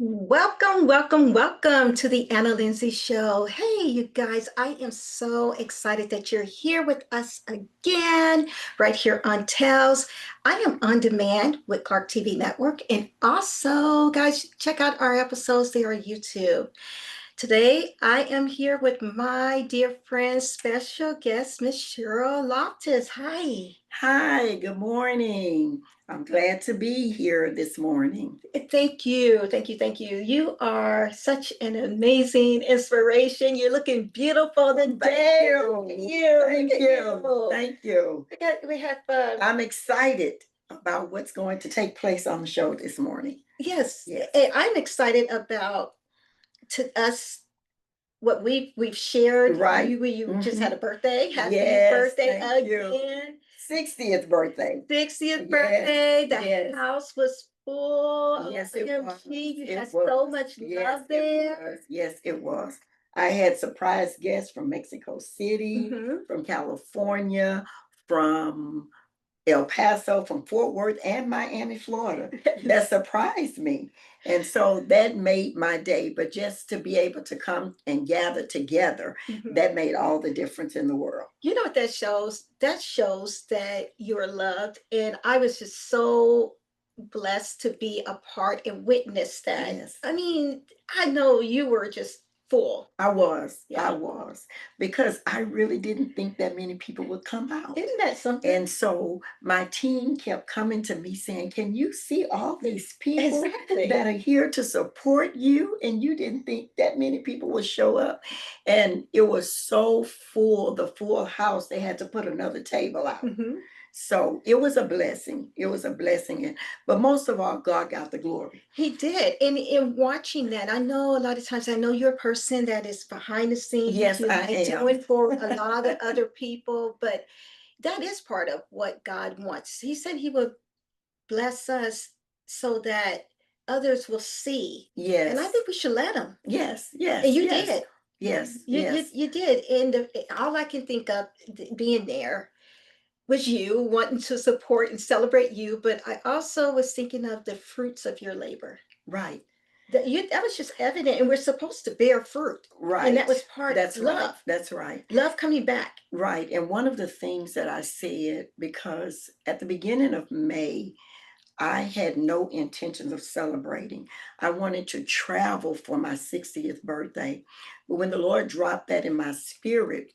Welcome, welcome, welcome to the Anna Lindsay Show. Hey, you guys, I am so excited that you're here with us again, right here on Tales. I am on demand with Clark TV Network. And also, guys, check out our episodes there on YouTube. Today, I am here with my dear friend, special guest, Miss Sheryl Loftis. Hi. Hi, good morning. I'm glad to be here this morning. Thank you. Thank you. Thank you. You are such an amazing inspiration. You're looking beautiful today. Thank you. Look at you. Thank you. We have I'm excited about what's going to take place on the show this morning. yes, Yes. and I'm excited about to us what we've shared. Right. You just had a birthday. Happy Yes, birthday thank you. again. 60th birthday. 60th Yes, birthday. The yes. house was full. Yes, it was. OMG, you It had was. so much Yes, love it there. was. Yes, it was. I had surprise guests from Mexico City, Mhm. from California, from El Paso, from Fort Worth, and Miami, Florida. That surprised me. And so that made my day. But just to be able to come and gather together, Mhm. that made all the difference in the world. You know what that shows? That shows that you're loved. And I was just so blessed to be a part and witness that. Yes. I mean, I know you were just full. I was, Yeah. because I really didn't think that many people would come out. Isn't that something? And so my team kept coming to me saying, "Can you see all these people Exactly. that are here to support you?" And you didn't think that many people would show up. And it was so full, the full house, they had to put another table out. Mhm. So it was a blessing. It was a blessing. But most of all, God got the glory. He did. And in watching that, I know a lot of times I know you're a person that is behind the scenes. Yes, You I like am. doing for a lot of other people, but that is part of what God wants. He said he would bless us so that others will see. And I Yes. think we should let them. Yes, And yes, you yes, did. yes, You yes. you did. And all I can think of being there was you wanting to support and celebrate you, but I also was thinking of the fruits of your labor. Right, That was just evident, and we're supposed to bear fruit. And that right. was part of That's right. love. That's right. Love coming back. Right. And one of the things that I said, because at the beginning of May, I had no intentions of celebrating. I wanted to travel for my 60th birthday. But when the Lord dropped that in my spirit,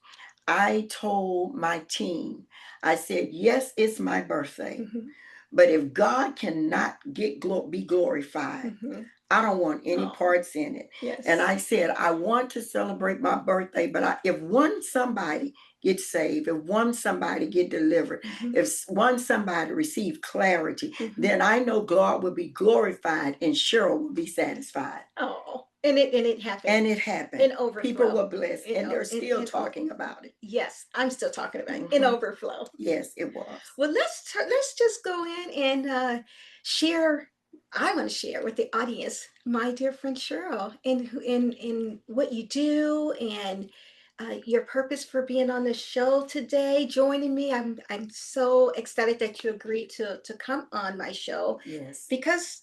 I told my team, I said, "Yes, it's my birthday. Mhm, But if God cannot be glorified, mhm. I don't want any Oh, parts in it." And yes. I said, I want to celebrate my birthday, but if one somebody gets saved, if one somebody get delivered, Mhm, if one somebody receive clarity, mhm. then I know God will be glorified and Cheryl will be satisfied. Oh, and it happened. And it happened. In People overflow. were blessed, In and o they're still talking about it. yes, I'm still talking about it. In Mhm. overflow. Yes, it was. Well, let's just go in and share. I want to share with the audience, my dear friend Cheryl, and in what you do and your purpose for being on the show today, joining me. I'm so excited that you agreed to come on my show Yes. because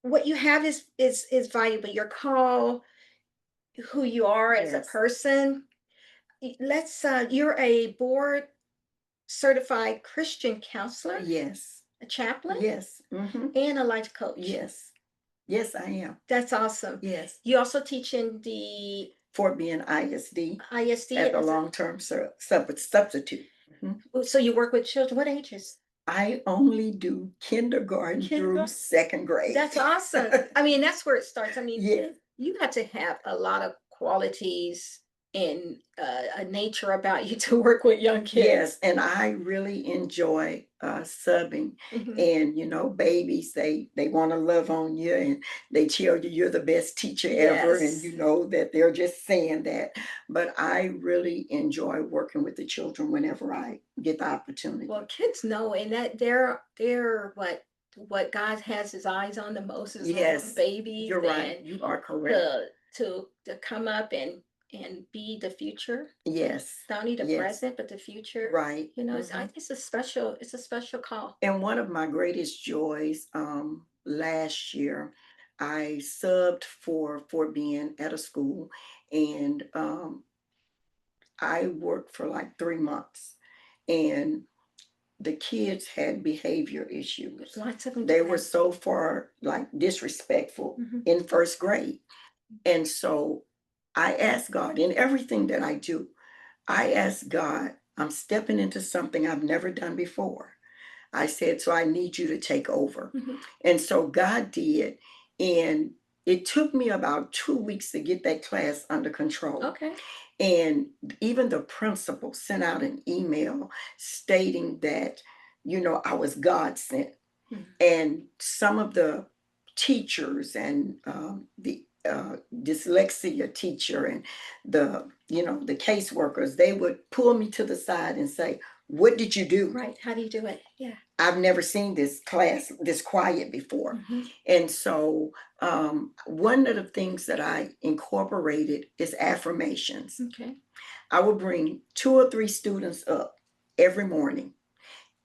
what you have is valuable. Your call, who you are as a Yes. person. Let's you're a board certified Christian counselor, Yes. a chaplain, Yes. Mm-hmm. and a life coach. Yes. Yes, I am. That's awesome. Yes. You also teach in the Fort Bend ISD ISD. as a long-term substitute. Mhm. So you work with children. What ages? I only do kindergarten through Kindergarten. second grade. That's awesome. I mean, that's where it starts. I mean, Yes. you got to have a lot of qualities and a nature about you to work with young Yes, kids. and I really enjoy subbing. Mhm. And babies, they want to love on you, and they tell you you're the best teacher ever, and Yes. you know that they're just saying that. But I really enjoy working with the children whenever I get the opportunity. Well, kids know, and that they're what God has His eyes on the most is on those Yes, babies, you're right. and You are correct. to come up and be the future, Yes, not only the yes, present but the future. right. You know, Mhm. it's a special call. And one of my greatest joys last year, I subbed for Fort Bend at a school, and I worked for like 3 months, and the kids had behavior issues. Lots of them They do were that. so far like disrespectful Mhm. in first grade. And so I asked God in everything that I do, I asked God, I'm stepping into something I've never done before. I said, so I need you to take over. Mhm. And so God did. And it took me about 2 weeks to get that class under control. Okay. And even the principal sent out an email stating that, I was God sent. Mhm. And some of the teachers and the dyslexia teacher and the caseworkers, they would pull me to the side and say, what did you do? Right. How do you do it? Yeah. I've never seen this class this quiet before. Mhm. And so one of the things that I incorporated is affirmations. Okay. I would bring 2 or 3 students up every morning,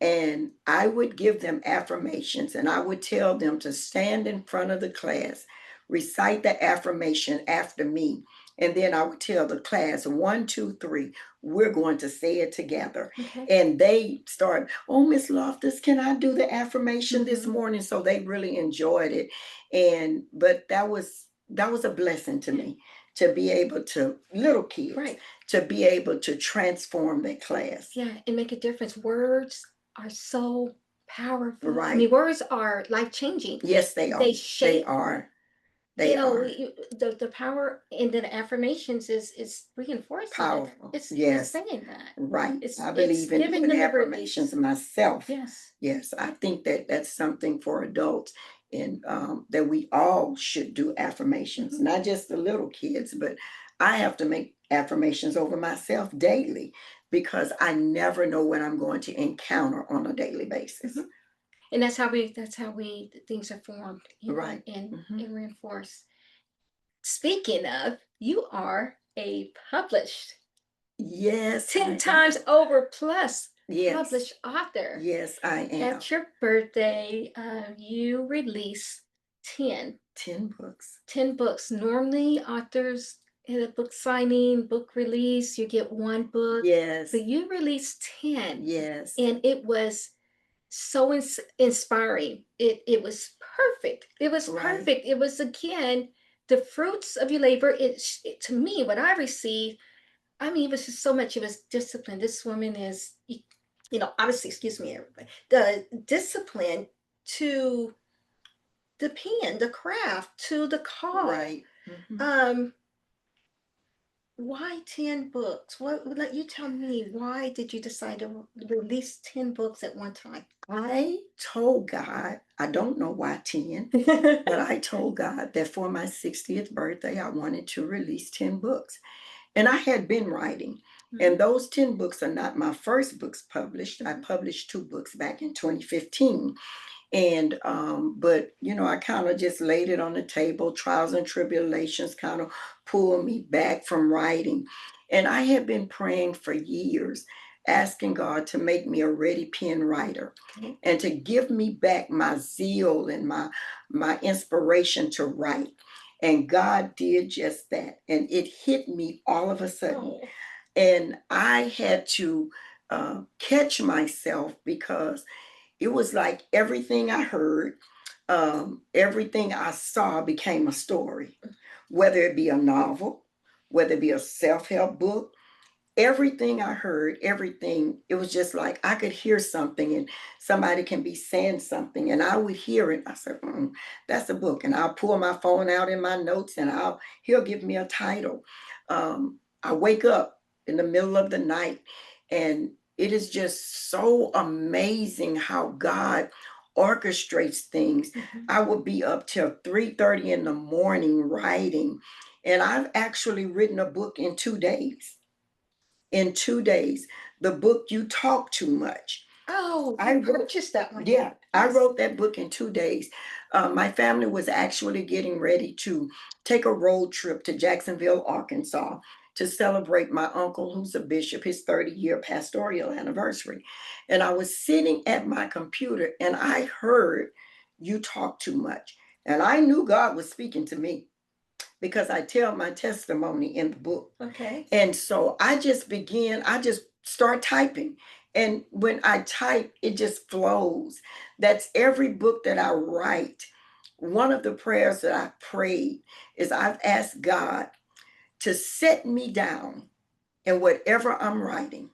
and I would give them affirmations, and I would tell them to stand in front of the class, recite the affirmation after me. And then I would tell the class, 1, 2, 3, we're going to say it together. Okay. And they start, oh, Miss Loftis, can I do the affirmation this Mhm. morning? So they really enjoyed it. But that was a blessing to me, to be able to, little kids, Right. to be able to transform their class. Yeah, and make a difference. Words are so powerful. I Right. mean, words are life changing. Yes, they are. They They shape, are. you They know, are the power in the affirmations is reinforcing it. powerful. It's Yes, saying that. right. I It's believe in giving doing them the affirmations release. myself. Yes. Yes, I think that that's something for adults, and that we all should do affirmations, Mhm. not just the little kids, but I have to make affirmations over myself daily because I never know what I'm going to encounter on a daily basis. Mhm. And that's how we things are formed, you know, Right. Hmm. and reinforced. Speaking of, you are a published Yes, 10 I times am. over plus Yes, published author. yes, I am. At your birthday, you release 10, 10 books. 10 books. Normally, authors at a book signing, book release, you get one book, Yes, but you released 10. yes, And it was so inspiring. It was perfect. It was right, perfect. It was, again, the fruits of your labor. To me, what I received, I mean, it was just so much. It was discipline. This woman is, obviously, excuse me, everybody, the discipline to the pen, the craft, to the call. right. Mhm. Um, why 10 books? What, let you tell me, why did you decide to release 10 books at one time? I told God, I don't know why 10, but I told God that for my 60th birthday, I wanted to release 10 books. And I had been writing. And Mhm, those 10 books are not my first books published. I mhm. published 2 books back in 2015. And but I kind of just laid it on the table. Trials and tribulations kind of pulled me back from writing. And I had been praying for years, asking God to make me a ready pen writer Okay. and to give me back my zeal and my inspiration to write. And God did just that. And it hit me all of a sudden. Oh, And I had to catch myself because it was like everything I heard, everything I saw became a story, whether it be a novel, whether it be a self help book. Everything I heard, everything, it was just like I could hear something and somebody can be saying something, and I would hear it. I said, that's a book. And I'll pull my phone out in my notes and he'll give me a title. I wake up in the middle of the night, and it is just so amazing how God orchestrates things. mhm. I would be up till 3:30 in the morning writing, and I've actually written a book in 2 days. In 2 days, the book You Talk Too Much. Oh, I you wrote, purchased that one. yeah, I Yes. wrote that book in 2 days. My family was actually getting ready to take a road trip to Jacksonville, Arkansas, to celebrate my uncle, who's a bishop, his 30-year pastoral anniversary. And I was sitting at my computer and I heard You Talk Too Much. And I knew God was speaking to me because I tell my testimony in the book. Okay. And so I just start typing. And when I type, it just flows. That's every book that I write. One of the prayers that I prayed is I've asked God to set me down in whatever I'm writing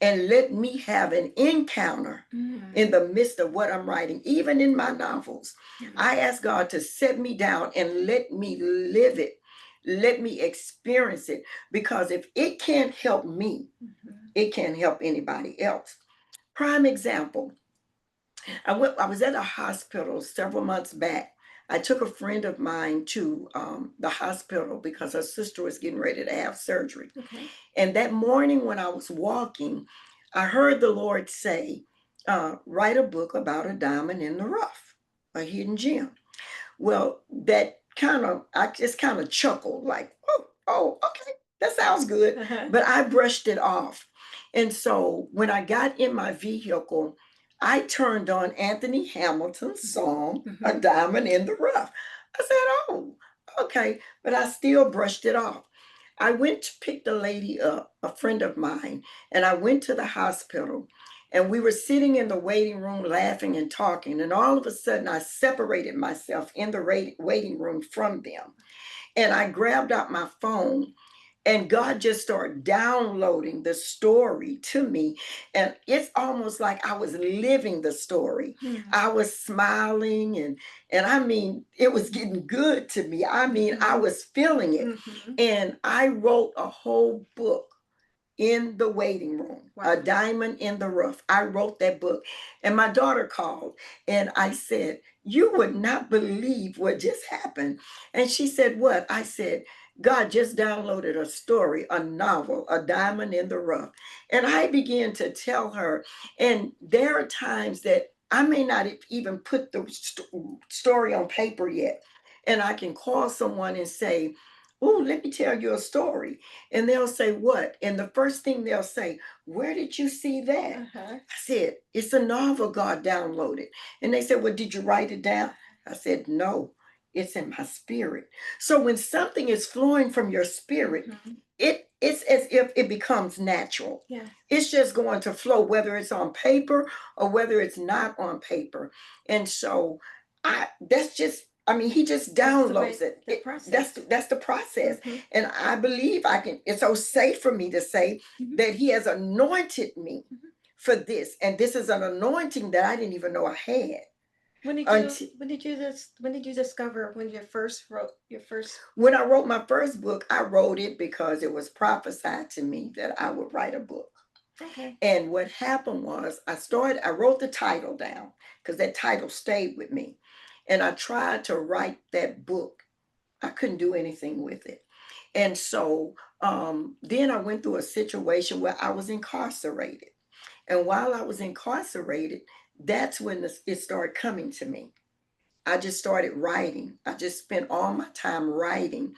and let me have an encounter in the midst of what I'm writing, even in my novels. I ask God to set me down and let me live it. Let me experience it, because if it can't help me, it can't help anybody else. Prime example, I was at a hospital several months back. I took a friend of mine to the hospital because her sister was getting ready to have surgery. Okay. And that morning when I was walking, I heard the Lord say, write a book about a diamond in the rough, a hidden gem. Well, I just kind of chuckled like, oh, okay, that sounds good. But I brushed it off. And so when I got in my vehicle, I turned on Anthony Hamilton's song, A Diamond in the Rough. I said, oh, okay. But I still brushed it off. I went to pick the lady up, a friend of mine, and I went to the hospital. And we were sitting in the waiting room laughing and talking. And all of a sudden, I separated myself in the waiting room from them. And I grabbed out my phone, and God just started downloading the story to me. And it's almost like I was living the story. I was smiling, and I mean, it was getting good to me. I mean, I was feeling it. And I wrote a whole book in the waiting room. Wow. A Diamond in the Rough. I wrote that book. And my daughter called and I said, you would not believe what just happened. And she said, what? I said, God just downloaded a story, a novel, A Diamond in the Rough. And I began to tell her, and there are times that I may not even put the story on paper yet. And I can call someone and say, oh, let me tell you a story. And they'll say, what? And the first thing they'll say, where did you see that? I said, it's a novel God downloaded. And they said, well, did you write it down? I said, no, it's in my spirit. So when something is flowing from your spirit, it's as if it becomes natural. Yeah. It's just going to flow, whether it's on paper or whether it's not on paper. And so he just downloads it. That's the process. And I believe it's so safe for me to say that he has anointed me for this. And this is an anointing that I didn't even know I had. When did you discover when you first wrote your first? When I wrote my first book, I wrote it because it was prophesied to me that I would write a book. Okay. And what happened was I wrote the title down because that title stayed with me. And I tried to write that book. I couldn't do anything with it. And so then I went through a situation where I was incarcerated. And while I was incarcerated, that's when it started coming to me. I just started writing. I just spent all my time writing.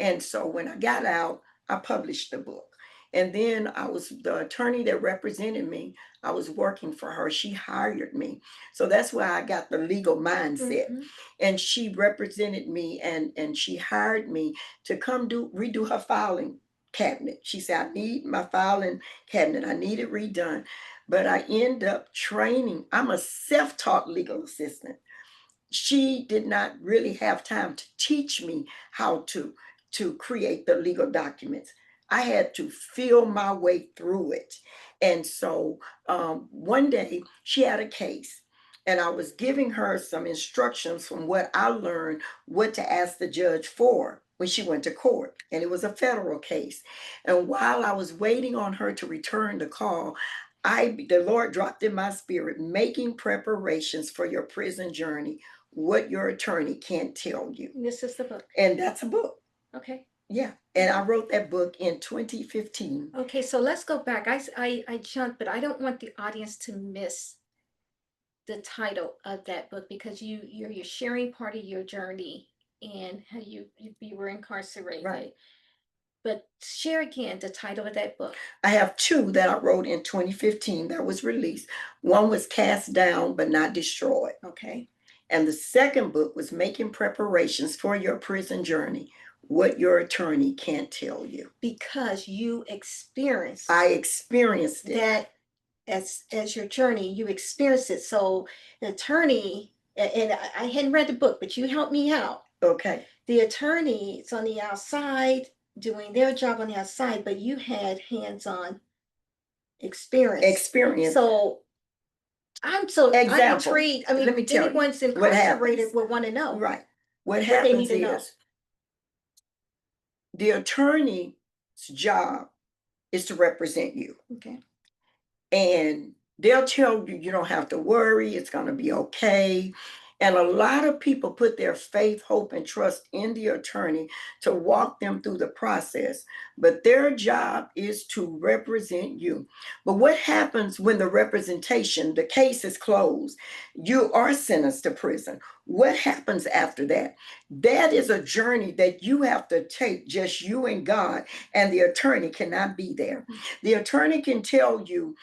And so when I got out, I published the book. And then the attorney that represented me, I was working for her. She hired me. So that's why I got the legal mindset. And she represented me and she hired me to come redo her filing cabinet. She said, I need my filing cabinet. I need it redone. But I end up training. I'm a self-taught legal assistant. She did not really have time to teach me how to create the legal documents. I had to feel my way through it. And so one day she had a case and I was giving her some instructions from what I learned, what to ask the judge for when she went to court. And it was a federal case. And while I was waiting on her to return the call, the Lord dropped in my spirit, making preparations for your prison journey, what your attorney can't tell you. This is the book. And that's a book. Okay. Yeah. And I wrote that book in 2015. Okay, so let's go back. I jumped, but I don't want the audience to miss the title of that book because you're sharing part of your journey and how you were incarcerated. Right. But share again the title of that book. I have two that I wrote in 2015 that was released. One was Cast Down But Not Destroyed. Okay. And the second book was Making Preparations for Your Prison Journey, What Your Attorney Can't Tell You. Because you experienced I experienced it. that as your journey, you experienced it. So the attorney, and I hadn't read the book, but you helped me out. Okay. The attorney is on the outside doing their job on the outside, but you had hands-on experience. So I'm intrigued. I mean, let me tell anyone's you what incarcerated happens. will want to know. Right. What they happens need to know. is the attorney's job is to represent you. Okay. And they'll tell you you don't have to worry, it's going to be okay. And a lot of people put their faith, hope, and trust in the attorney to walk them through the process. But their job is to represent you. But what happens when the representation, the case is closed, you are sentenced to prison? What happens after that? That is a journey that you have to take, just you and God, and the attorney cannot be there. The attorney can tell you,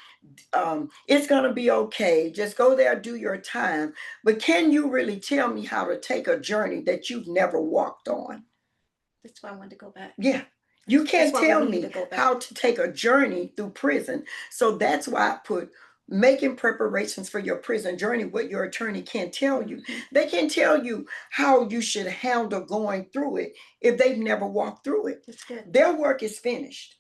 it's going to be okay. Just go there, do your time. But can you really tell me how to take a journey that you've never walked on? That's why I wanted to go back. Yeah. You can't tell me how to take a journey through prison. So that's why I put Making Preparations for Your Prison Journey, What Your Attorney Can't Tell You. They can tell you how you should handle going through it if they've never walked through it. That's good. Their work is finished.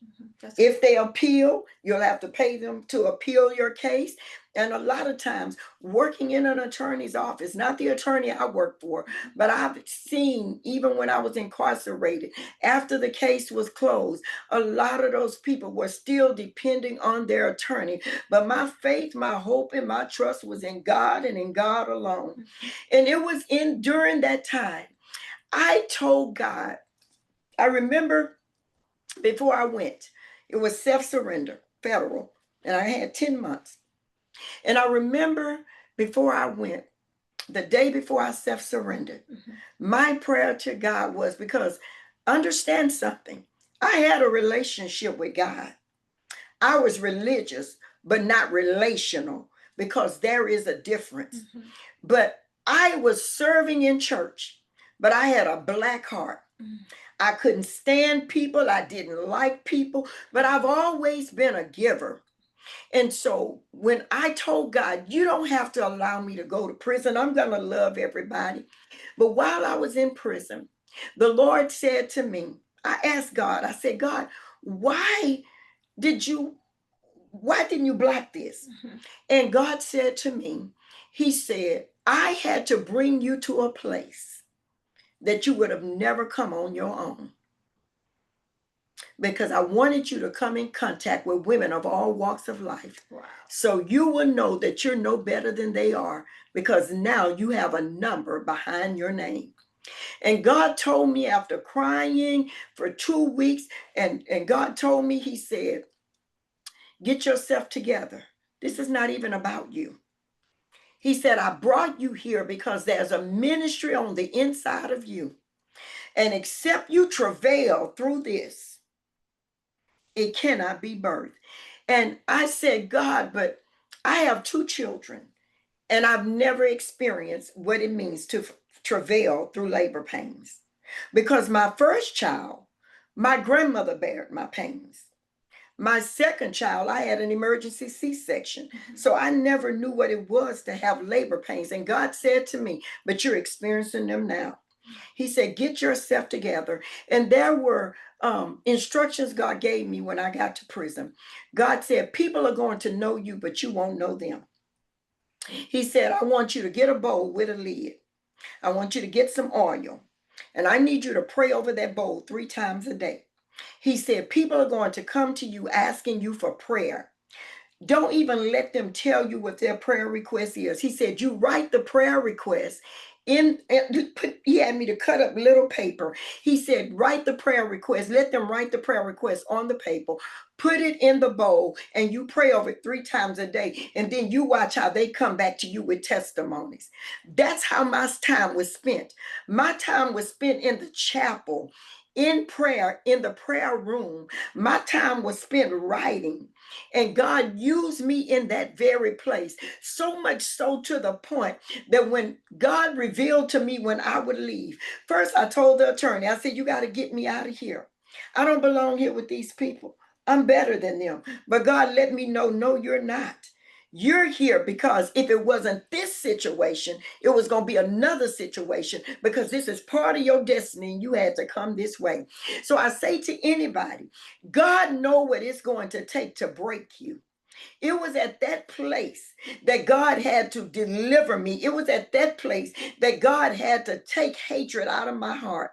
If they appeal, you'll have to pay them to appeal your case. And a lot of times, working in an attorney's office, not the attorney I work for, but I've seen, even when I was incarcerated, after the case was closed, a lot of those people were still depending on their attorney. But my faith, my hope, and my trust was in God and in God alone. And it was during that time, I told God, I remember before I went, it was self-surrender, federal, and I had 10 months. And I remember before I went, the day before I self-surrendered, my prayer to God was, because understand something, I had a relationship with God. I was religious, but not relational, because there is a difference. But I was serving in church, but I had a black heart. I couldn't stand people. I didn't like people, but I've always been a giver. And so when I told God, you don't have to allow me to go to prison, I'm going to love everybody. But while I was in prison, the Lord said to me, I asked God, I said, God, why didn't you block this? And God said to me, he said, I had to bring you to a place that you would have never come on your own, because I wanted you to come in contact with women of all walks of life. Wow. So you will know that you're no better than they are, because now you have a number behind your name. And God told me, after crying for 2 weeks, and God told me, he said, get yourself together. This is not even about you. He said, I brought you here because there's a ministry on the inside of you. And except you travail through this, it cannot be birthed. And I said, God, but I have 2 children, and I've never experienced what it means to travail through labor pains. Because my first child, my grandmother bared my pains. My second child, I had an emergency C-section. So I never knew what it was to have labor pains. And God said to me, but you're experiencing them now. He said, get yourself together. And there were instructions God gave me when I got to prison. God said, people are going to know you, but you won't know them. He said, I want you to get a bowl with a lid. I want you to get some oil. And I need you to pray over that bowl 3 times a day. He said, people are going to come to you asking you for prayer. Don't even let them tell you what their prayer request is. He said, you write the prayer request he had me to cut up little paper. He said, write the prayer request. Let them write the prayer request on the paper. Put it in the bowl, and you pray over it 3 times a day. And then you watch how they come back to you with testimonies. That's how my time was spent. My time was spent in the chapel, in prayer, in the prayer room. My time was spent writing, and God used me in that very place. So much so to the point that when God revealed to me when I would leave, first I told the attorney, I said, "You got to get me out of here. I don't belong here with these people. I'm better than them." But God let me know, no, you're not. You're here because if it wasn't this situation, it was going to be another situation, because this is part of your destiny and you had to come this way. So I say to anybody, God know what it's going to take to break you. It was at that place that God had to deliver me. It was at that place that God had to take hatred out of my heart,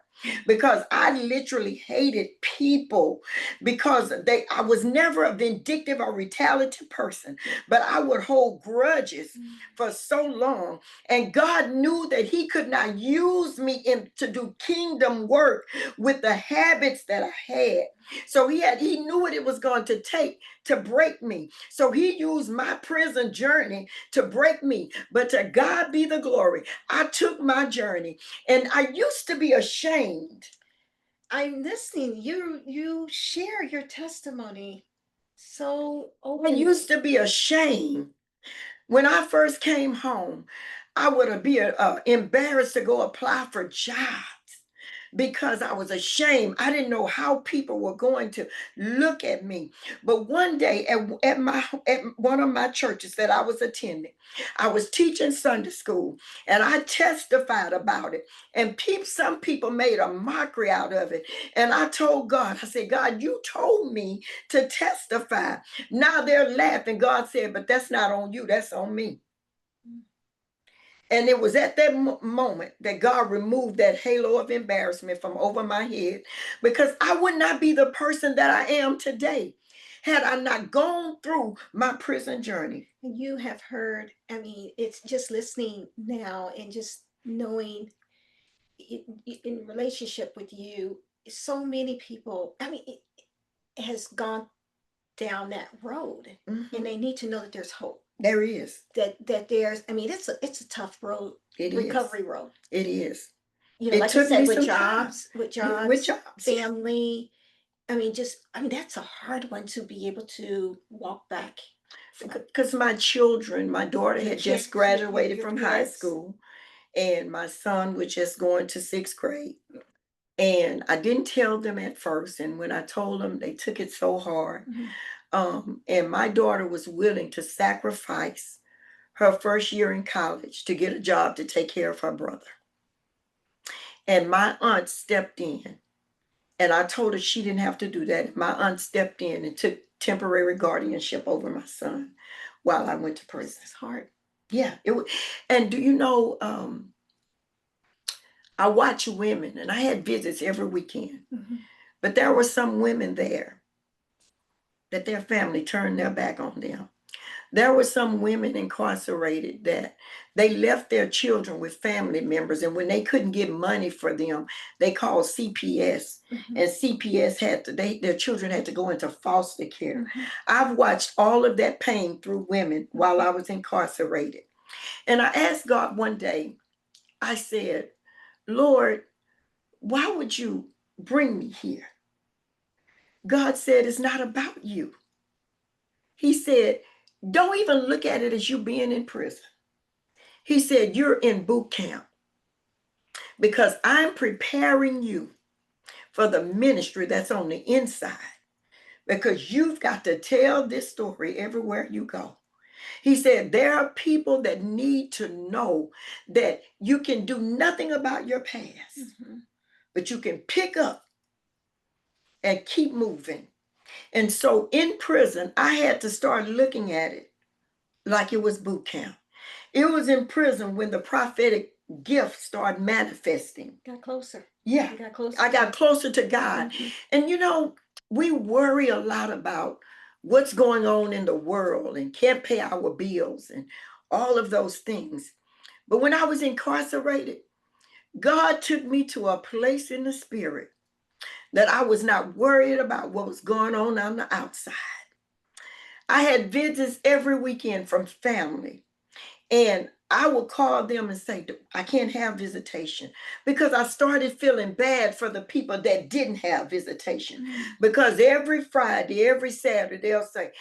because I literally hated people, because I was never a vindictive or retaliative person, but I would hold grudges for so long. And God knew that he could not use me to do kingdom work with the habits that I had. So he knew what it was going to take to break me. So he used my prison journey to break me. But to God be the glory. I took my journey, and I used to be ashamed. I'm listening. You share your testimony so I openly. used to be ashamed. When I first came home, I would be embarrassed to go apply for jobs, because I was ashamed. I didn't know how people were going to look at me. But one day at one of my churches that I was attending, I was teaching Sunday school, and I testified about it. And some people made a mockery out of it. And I told God, I said, "God, you told me to testify. Now they're laughing." God said, "But that's not on you, that's on me." And it was at that moment that God removed that halo of embarrassment from over my head, because I would not be the person that I am today had I not gone through my prison journey. You have heard, I mean, it's just listening now and just knowing in relationship with you, so many people, I mean, it has gone down that road, and they need to know that there's hope. There is. That there's, I mean, it's a tough road, recovery road. It is. You know, It like you took said, me with some time. jobs, With jobs. family. I mean, that's a hard one to be able to walk back. Because my children, my daughter had just graduated from high school, and my son was just going to sixth grade. And I didn't tell them at first. And when I told them, they took it so hard. And my daughter was willing to sacrifice her first year in college to get a job to take care of her brother. And my aunt stepped in, and I told her she didn't have to do that. My aunt stepped in and took temporary guardianship over my son while I went to prison. It's hard. Yeah. And do you know, I watch women, and I had visits every weekend. But there were some women there that their family turned their back on them. There were some women incarcerated that they left their children with family members, and when they couldn't get money for them, they called CPS, and CPS their children had to go into foster care. I've watched all of that pain through women while I was incarcerated. And I asked God one day, I said, "Lord, why would you bring me here?" God said, "It's not about you." He said, "Don't even look at it as you being in prison." He said, "You're in boot camp, because I'm preparing you for the ministry that's on the inside, because you've got to tell this story everywhere you go." He said, "There are people that need to know that you can do nothing about your past, but you can pick up and keep moving." And so in prison, I had to start looking at it like it was boot camp. It was in prison when the prophetic gift started manifesting. Got closer. Yeah. You got closer. I got closer to God. And you know, we worry a lot about what's going on in the world and can't pay our bills and all of those things. But when I was incarcerated, God took me to a place in the spirit that I was not worried about what was going on the outside. I had visits every weekend from family. And I would call them and say, I can't have visitation, because I started feeling bad for the people that didn't have visitation. Because every Friday, every Saturday, they'll say,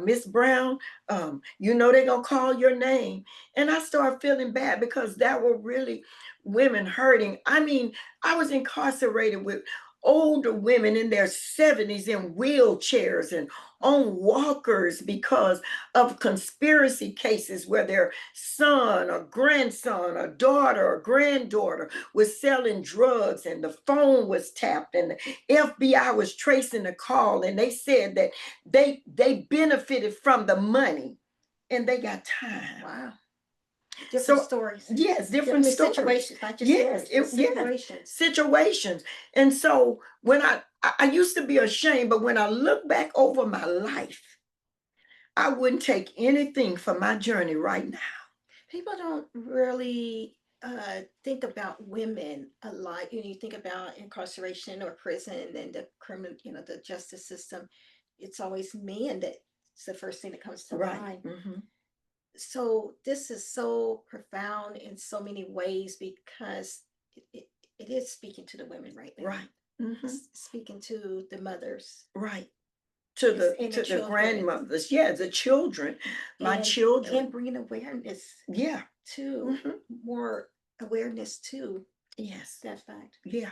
Miss Brown, they're going to call your name. And I started feeling bad because that were really women hurting. I mean, I was incarcerated with older women in their 70s in wheelchairs and on walkers because of conspiracy cases where their son or grandson or daughter or granddaughter was selling drugs and the phone was tapped and the FBI was tracing the call, and they said that they benefited from the money and they got time. Wow. Different So, stories. yes, different stories. Situations, not just Yes, stories, situations. situations. And so when I used to be ashamed, but when I look back over my life, I wouldn't take anything for my journey right now. People don't really think about women a lot. You think about incarceration or prison and the criminal, the justice system. It's always men that's the first thing that comes to Right. mind. Mm-hmm. So this is so profound in so many ways because it is speaking to the women right now. Right. Mm-hmm. Speaking to the mothers. Right. To the grandmothers. Yeah, the children. My children. And bringing awareness. Yeah. To more awareness to. Yes. That fact. Yeah.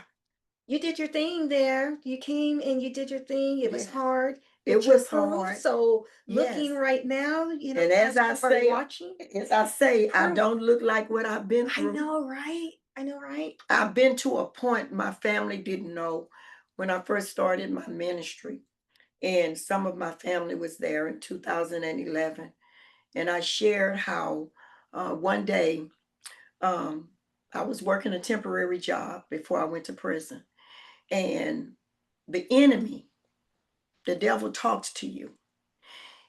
You did your thing there. You came and you did your thing. It was hard. It was hard. So looking right now, and as I say, watching. I don't look like what I've been through. I know, right? I've been to a point my family didn't know when I first started my ministry. And some of my family was there in 2011. And I shared how one day I was working a temporary job before I went to prison. And the enemy, the devil, talks to you.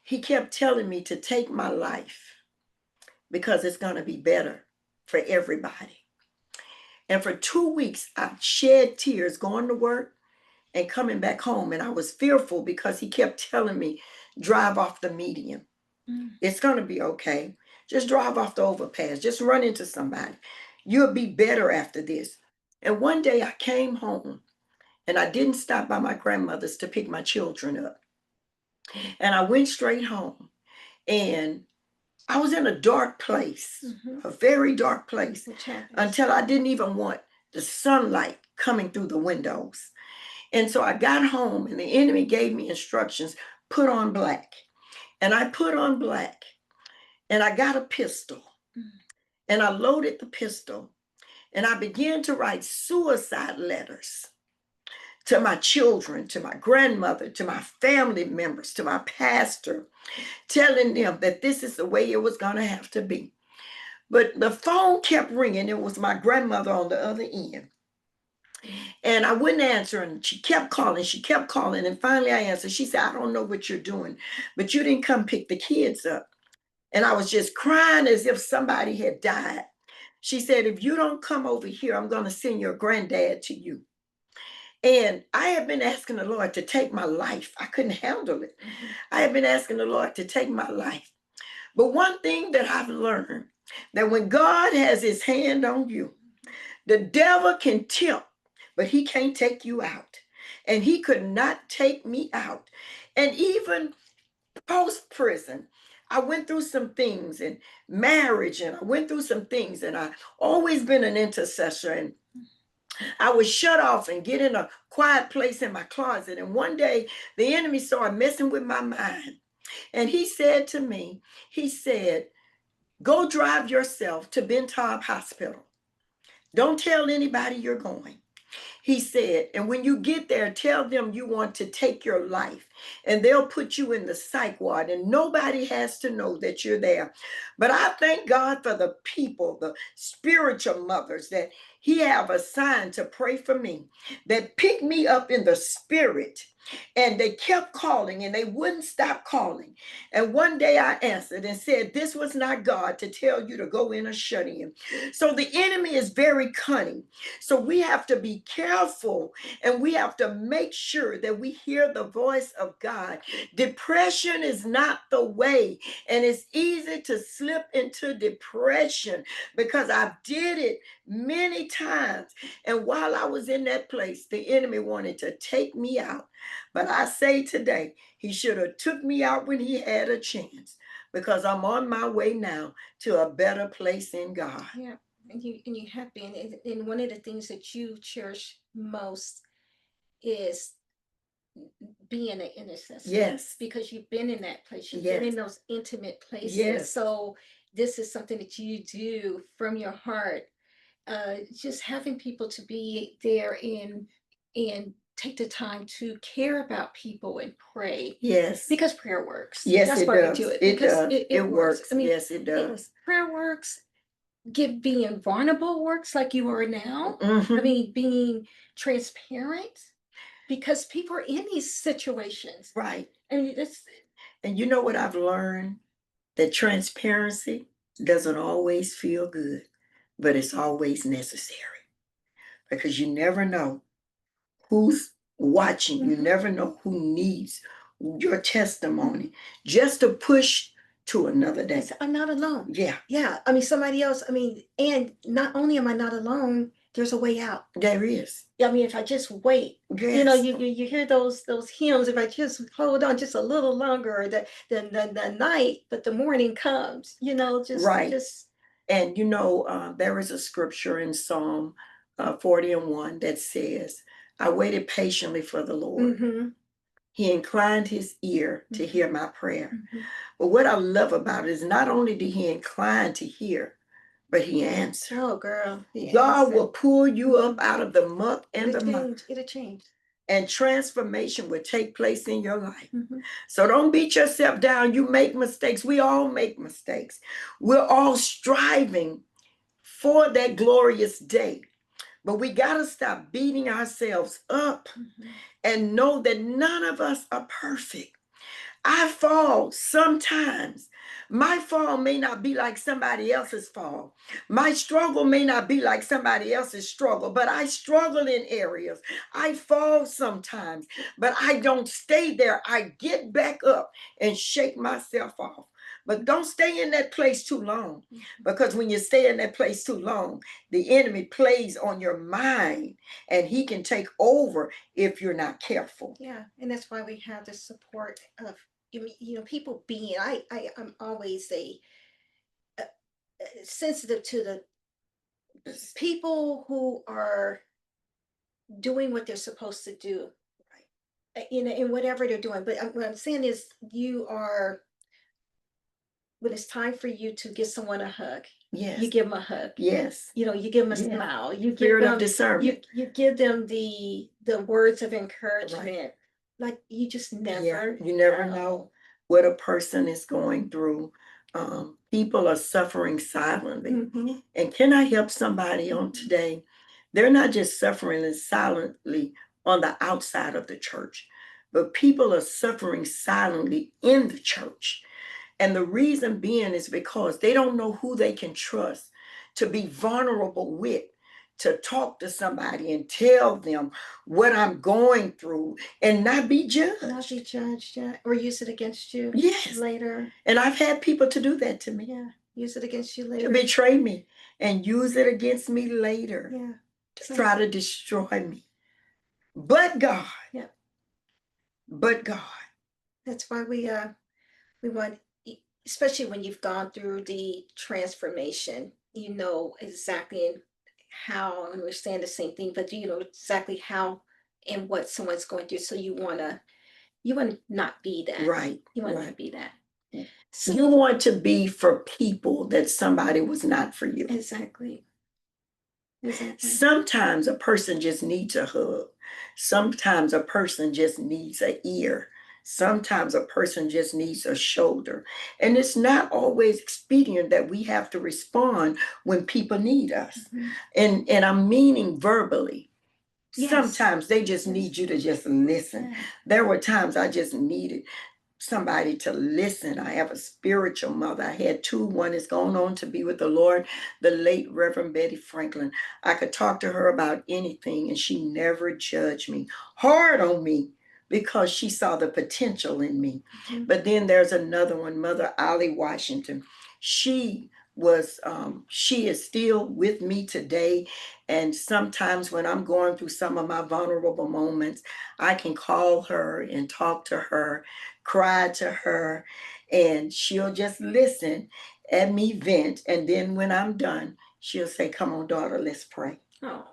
He kept telling me to take my life because it's going to be better for everybody. And for 2 weeks, I shed tears going to work and coming back home. And I was fearful because he kept telling me, drive off the median. It's going to be okay. Just drive off the overpass. Just run into somebody. You'll be better after this. And one day I came home and I didn't stop by my grandmother's to pick my children up. And I went straight home. And I was in a dark place, a very dark place, until I didn't even want the sunlight coming through the windows. And so I got home and the enemy gave me instructions, put on black. And I put on black and I got a pistol and I loaded the pistol and I began to write suicide letters to my children, to my grandmother, to my family members, to my pastor, telling them that this is the way it was going to have to be. But the phone kept ringing. It was my grandmother on the other end. And I wouldn't answer, and she kept calling. And finally I answered. She said, I don't know what you're doing, but you didn't come pick the kids up. And I was just crying as if somebody had died. She said, if you don't come over here, I'm going to send your granddad to you. And I have been asking the Lord to take my life. I couldn't handle it. I have been asking the Lord to take my life. But one thing that I've learned, that when God has his hand on you, the devil can tempt, but he can't take you out. And he could not take me out. And even post-prison, I went through some things in marriage, and I went through some things, and I've always been an intercessor. And I was shut off and get in a quiet place in my closet. And one day the enemy started messing with my mind. And he said to me, go drive yourself to Bentab Hospital. Don't tell anybody you're going. He said, and when you get there, tell them you want to take your life, and they'll put you in the psych ward, and nobody has to know that you're there. But I thank God for the people, the spiritual mothers, that he have assigned to pray for me that picked me up in the spirit. And they kept calling and they wouldn't stop calling. And one day I answered and said, this was not God to tell you to go in or shut in. So the enemy is very cunning. So we have to be careful and we have to make sure that we hear the voice of God. Depression is not the way. And it's easy to slip into depression because I did it many times. And while I was in that place, the enemy wanted to take me out. But I say today, he should have took me out when he had a chance, because I'm on my way now to a better place in God. Yeah, and you have been, and one of the things that you cherish most is being an intercessor. Yes. Because you've been in that place, you've Yes. been in those intimate places. Yes. So this is something that you do from your heart. Just having people to be there and take the time to care about people and pray. Yes. Because prayer works. Yes, That's it why we does. do it. It Because does. It works. works. I mean, yes, it does. prayer works. Being vulnerable works like you are now. Mhm. I mean, being transparent because people are in these situations. Right. I mean, it's And you know what I've learned? That transparency doesn't always feel good, but it's always necessary, because you never know who's watching. You never know who needs your testimony just to push to another day. I'm not alone. Yeah, Yeah. I mean, somebody else. I mean, and not only am I not alone, there's a way out. there is. I mean, if I just wait, Yes. you hear those hymns. If I just hold on just a little longer, the night, but the morning comes. Right. Just And there is a scripture in Psalm 40:1 that says, I waited patiently for the Lord. mm-hmm, He inclined his ear to hear my prayer. mm-hmm. But what I love about it is not only did he incline to hear, but he answered. Oh, girl, God will pull you up out of the muck and the mud, It'll change. and transformation will take place in your life. Mm-hmm. So don't beat yourself down. You make mistakes. We all make mistakes. We're all striving for that glorious day. But we got to stop beating ourselves up and know that none of us are perfect. I fall sometimes. My fall may not be like somebody else's fall. My struggle may not be like somebody else's struggle, but I struggle in areas. I fall sometimes, but I don't stay there. I get back up and shake myself off. But don't stay in that place too long, because when you stay in that place too long, the enemy plays on your mind and he can take over if you're not careful. Yeah, and that's why we have the support of people being. I'm always a sensitive to the people who are doing what they're supposed to do, in whatever they're doing. But what I'm saying is, when it's time for you to give someone a hug, Yes. you give them a hug. Yes. You give them a Yes. smile. You give Spirit of them discernment. you give them the words of encouragement. Right. Like you just never Yeah, you never know what a person is going through. People are suffering silently. Mhm. And can I help somebody on today? They're not just suffering silently on the outside of the church, but people are suffering silently in the church. And the reason being is because they don't know who they can trust to be vulnerable with, to talk to somebody and tell them what I'm going through and not be judged. Not be judged, yeah. Or use it against you Yes. later. And I've had people to do that to me. Yeah. Use it against you To later. betray me and use it against me later. Yeah. To try to destroy me. But God. Yeah. But God. That's why we want, especially when you've gone through the transformation, you know exactly how, and we're saying the same thing, but you know exactly how and what someone's going through. So you want to not be that. Right. You want to Right. not be that. So you want to be for people that somebody was not for you. Exactly. Sometimes a person just needs a hug. Sometimes a person just needs an ear Sometimes a person just needs a shoulder. And it's not always expedient that we have to respond when people need us. And I'm meaning verbally. Yes. Sometimes they just need you to just listen. Yeah. There were times I just needed somebody to listen. I have a spiritual mother. I had two. One is going on to be with the Lord, the late Reverend Betty Franklin. I could talk to her about anything, and she never judged me hard on me because she saw the potential in me. But then there's another one, Mother Ollie Washington. She is still with me today. And sometimes when I'm going through some of my vulnerable moments, I can call her and talk to her, cry to her, and she'll just listen at me vent. And then when I'm done, she'll say, "Come on, daughter, let's pray." Oh,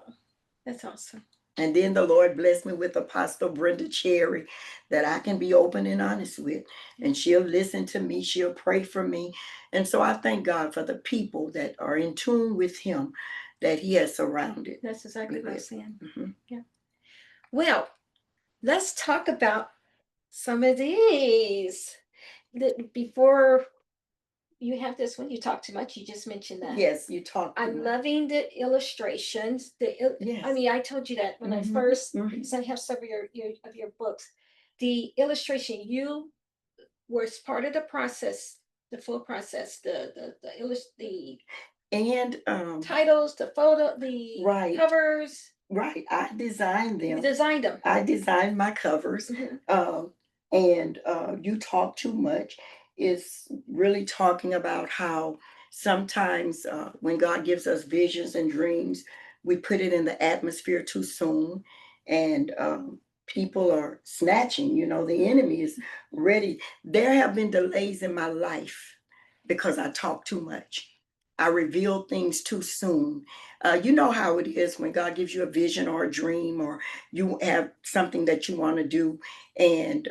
that's awesome. And then the Lord blessed me with Apostle Brenda Cherry that I can be open and honest with. And she'll listen to me, she'll pray for me. And so I thank God for the people that are in tune with Him that He has surrounded. That's exactly what I'm saying. Mhm. Yeah. Well, let's talk about some of these. Before you have this one, you talk too much. You just mentioned that. Yes, you talk too I'm much. loving the illustrations. I Yes. mean, I told you that when I first, because I have some of your books. The illustration, you were part of the process, the full process, the And titles, the photo, the Right. covers. Right, I designed You them. designed them. I designed my covers. And You Talk Too Much is really talking about how sometimes when God gives us visions and dreams, we put it in the atmosphere too soon, and people are snatching. You know, the enemy is ready. There have been delays in my life because I talk too much. I reveal things too soon. You know how it is when God gives you a vision or a dream, or you have something that you want to do, and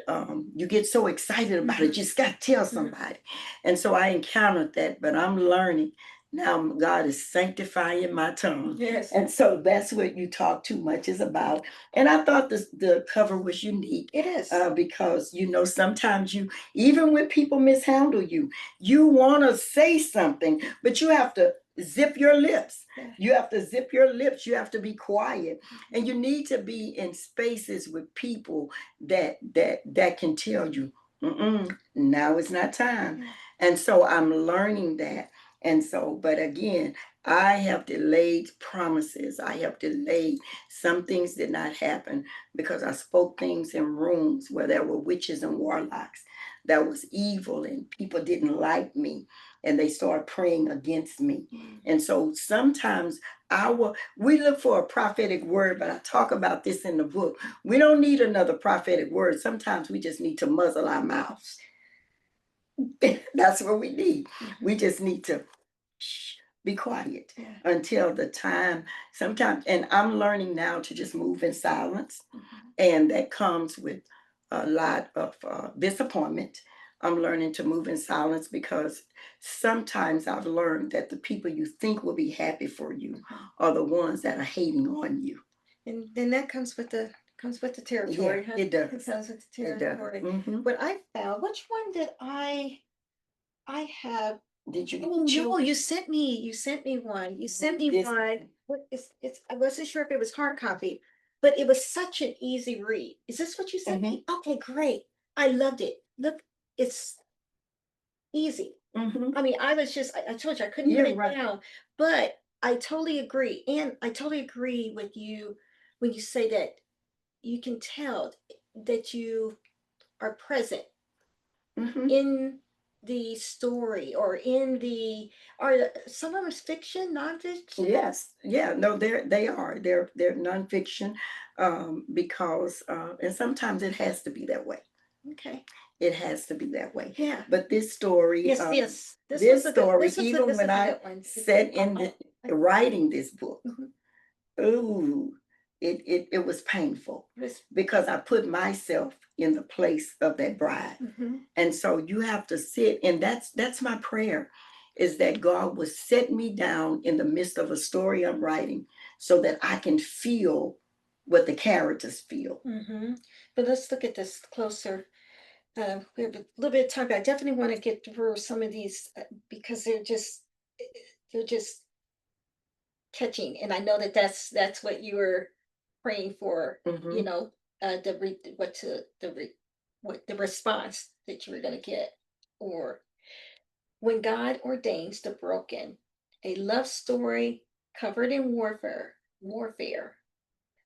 you get so excited about it, you just got to tell somebody. And so I encountered that, but I'm learning. Now God is sanctifying my tongue. Yes. And so that's what You Talk Too Much is about. And I thought the cover was unique. It is. Because, you know, sometimes even when people mishandle you, you want to say something, but you have to zip your lips. Yeah. You have to zip your lips. You have to be quiet. And you need to be in spaces with people that can tell you, now is not time. Yeah. And so I'm learning that. And so, but again, I have delayed promises. I have delayed some things did not happen because I spoke things in rooms where there were witches and warlocks. That was evil, and people didn't like me, and they started praying against me. And so sometimes we look for a prophetic word, but I talk about this in the book. We don't need another prophetic word. Sometimes we just need to muzzle our mouths. That's what we need. We just need to be quiet until the time. Sometimes, and I'm learning now to just move in silence, and that comes with a lot of disappointment. I'm learning to move in silence because sometimes I've learned that the people you think will be happy for you are the ones that are hating on you. And then that comes with the territory. Yeah, it does. It comes with the It does. territory. But I found, which one did I have? Did you? Oh no, you sent me one. You sent me This- one. What is it's I wasn't sure if it was hard copy, but it was such an easy read. Is this what you sent me? Okay, great. I loved it. Look, it's easy. I mean, I told you I couldn't put it down, but I totally agree. And I totally agree with you when you say that you can tell that you are present in the story, or in the, some of them is fiction, nonfiction. Yes, yeah, no, they are. They're nonfiction, because and sometimes it has to be that way. Okay. It has to be that way. Yeah. But this story, Yes, this story, this was even this when was a I good one. sat in writing this book, Mhm. ooh, it was painful because I put myself in the place of that bride. And so you have to sit, and that's my prayer, is that God will set me down in the midst of a story I'm writing so that I can feel what the characters feel. But let's look at this closer. we have a little bit of time, but I definitely want to get through some of these because they're just catching, and I know that that's what you were praying for. You Mhm. know, the re, what to the re, what the response that you were going to get, or when God ordains the broken, a love story covered in warfare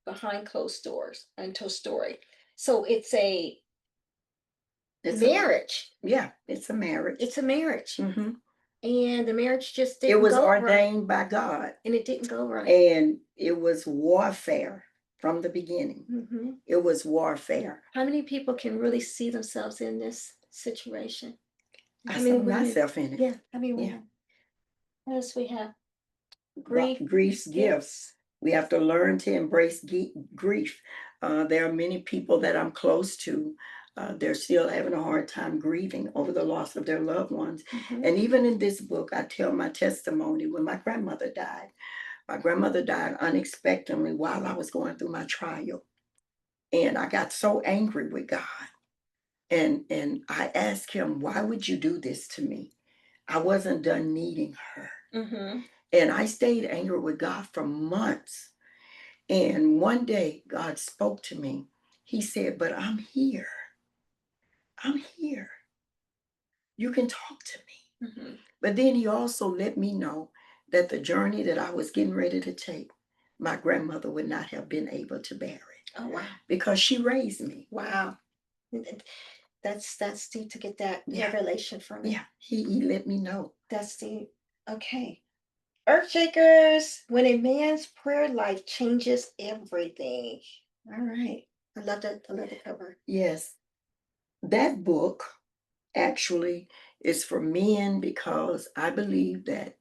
behind closed doors, untold story. So it's a It's a marriage. yeah, it's a marriage. It's a marriage. Mhm. And the marriage just It didn't was go right. ordained by God, And it didn't go right. and it was warfare from the beginning. Hmm. It was warfare. How many people can really see themselves in this situation? I How many saw women? myself in it. Yeah, how many Yeah. women? Yes, we have grief, Grief's gifts. We have to learn to embrace grief. There are many people that I'm close to. They're still having a hard time grieving over the loss of their loved ones. Mhm. And even in this book, I tell my testimony when my grandmother died. My grandmother died unexpectedly while I was going through my trial. And I got so angry with God. And I asked him, why would you do this to me? I wasn't done needing her. Mhm. And I stayed angry with God for months. And one day, God spoke to me. He said, but I'm here. I'm here. You can talk to me. Mhm. But then he also let me know that the journey that I was getting ready to take, my grandmother would not have been able to bear it Oh wow. because she raised me. Wow. That's deep to get that Yeah. revelation from it. Yeah. He let me know. That's deep. Okay. Earthshakers, when a man's prayer life changes everything. All right. I love that. I love the cover. Yes. That book actually is for men because I believe that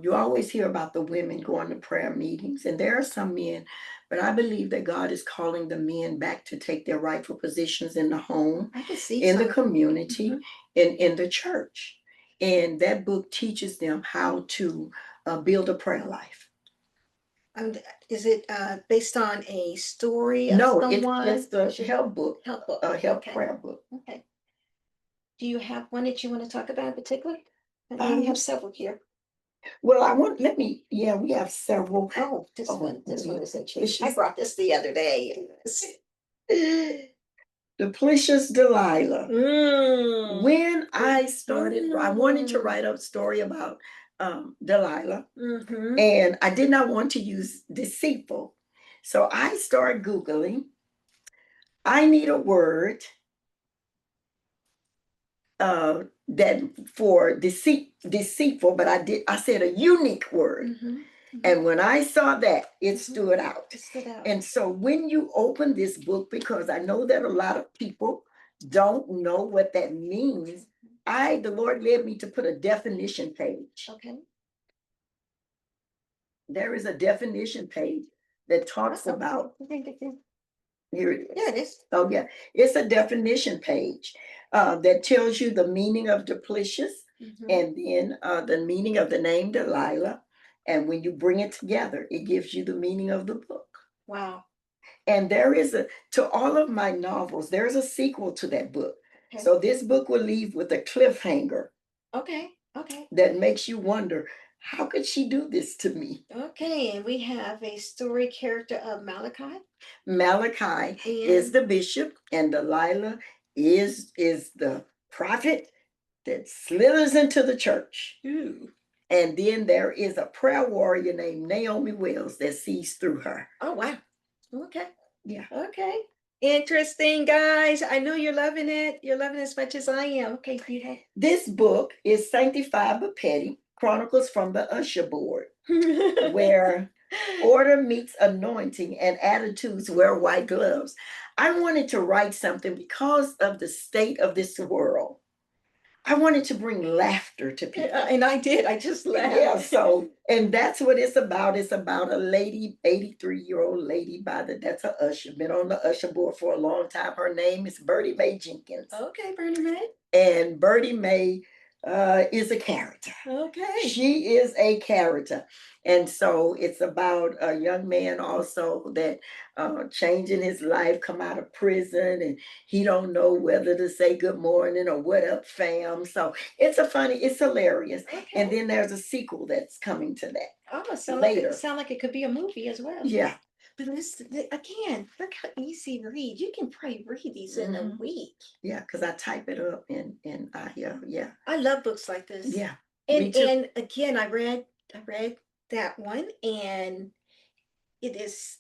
you always hear about the women going to prayer meetings, and there are some men, but I believe that God is calling the men back to take their rightful positions in the home, I can see in the some. community, Mhm. and in the church. And that book teaches them how to build a prayer life. Um, is it based on a story of No, it's someone? just a It's just help book, help book. a help Okay. prayer book. Okay. Do you have one that you want to talk about in particular? I know we have Um, several here. well, yeah, we have several. Oh, Oh, this one is it's interesting. I just brought this the other day. the Delicious Delilah. Mm. When I started, I wanted to Mm. write a story about Delilah, Mm-hmm. and I did not want to use deceitful. So I started Googling, I need a word that for deceitful, but I said a unique word. Mm-hmm. And when I saw that, it Mhm. stood out. It stood out. And so when you open this book, because I know that a lot of people don't know what that means, the Lord led me to put a definition page. Okay. There is a definition page that talks Uh-oh. about, Okay. here it is. Yeah, it is. Oh, yeah. It's a definition page that tells you the meaning of duplicious Mm-hmm. and then the meaning of the name Delilah. And when you bring it together, it gives you the meaning of the book. Wow. And to all of my novels, there's a sequel to that book. Okay. So this book will leave with a cliffhanger Okay. Okay. that makes you wonder, how could she do this to me? Okay. And we have a story character of Malachi. Malachi is the bishop, and Delilah is the prophet that slithers into the church. Ooh. And then there is a prayer warrior named Naomi Wells that sees through her. Oh wow. Okay. Yeah. Okay. Interesting, guys. I know you're loving it. You're loving it as much as I am. Okay, Peter. This book is Sanctified but Petty, Chronicles from the Usher Board, where order meets anointing and attitudes wear white gloves. I wanted to write something because of the state of this world. I wanted to bring laughter to people. And I did. I just laughed. Yeah, and that's what it's about. It's about a lady, 83-year-old lady that's a usher, been on the usher board for a long time. Her name is Bertie Mae Jenkins. Okay, Bernie Mae. And Bertie Mae is a character. Okay. She is a character. And so it's about a young man also that changing his life, come out of prison, and he don't know whether to say good morning or what up, fam. So it's hilarious. Okay. And then there's a sequel that's coming to that. Oh, Later. sound like it could be a movie as well. Yeah. But again, look how easy to read. You can probably read these in a week. Yeah, because I type it up and I yeah. I love books like this. Yeah. Me too. And again, I read that one, and it is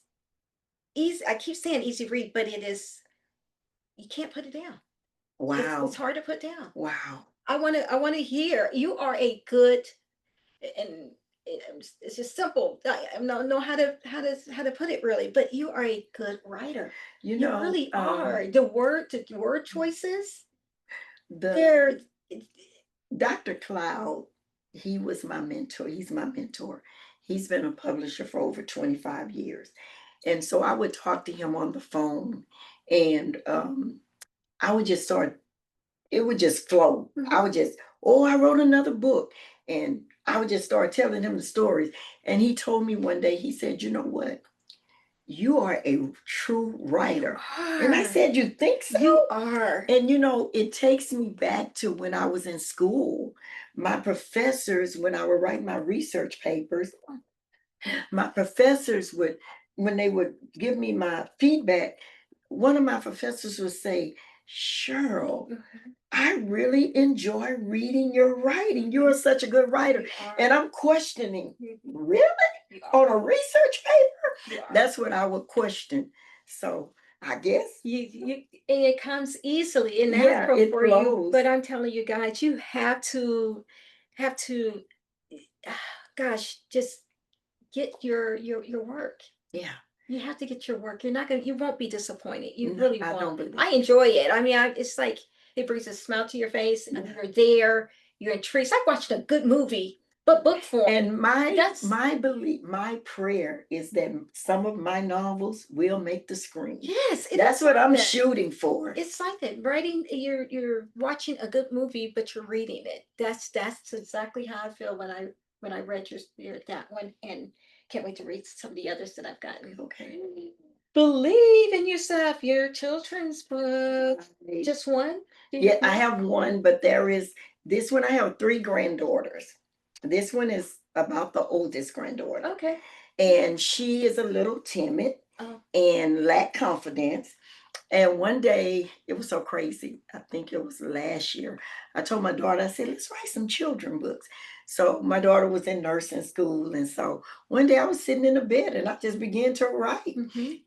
easy. I keep saying easy read, but it is, you can't put it down. Wow. It's hard to put down. Wow. I want to hear you are a good, and it's just simple. I don't know how to put it really, but you are a good writer. You You know, really are. The word choices, the they're Dr. Cloud, he was my mentor. He's my mentor. He's been a publisher for over 25 years. And so I would talk to him on the phone, and I would just start, it would just flow. I would just, oh, I wrote another book. And I would just start telling him the stories. And he told me one day, he said, you know what? You are a true writer. And I said, you think so? You are. And you know, it takes me back to when I was in school. My professors, when I would write my research papers, my professors would, when they would give me my feedback, one of my professors would say, Cheryl, I really enjoy reading your writing. You are such a good writer. And I'm questioning, really? On a research paper? That's what I would question. So I guess. And it comes easily and Yeah, natural it for you. flows. But I'm telling you guys, you have to gosh, just get your work. Yeah. You have to get your work. You won't be disappointed. You No, really I won't. don't believe I it. enjoy it. I mean, it's like it brings a smile to your face, and you're there, you're intrigued. It's like watching a good movie, but book form. And my belief, my prayer is that some of my novels will make the screen. Yes, That's what I'm shooting for. It's like that. Writing, you're watching a good movie, but you're reading it. That's exactly how I feel when I read that one, and can't wait to read some of the others that I've gotten. Okay. Believe in yourself. Your children's book. Just one? Yeah, I have one, but there is this one. I have 3 granddaughters. This one is about the oldest granddaughter. Okay. And she is a little timid Oh. and lack confidence. And one day, it was so crazy. I think it was last year. I told my daughter, I said, let's write some children books. So my daughter was in nursing school. And so one day I was sitting in the bed and I just began to write.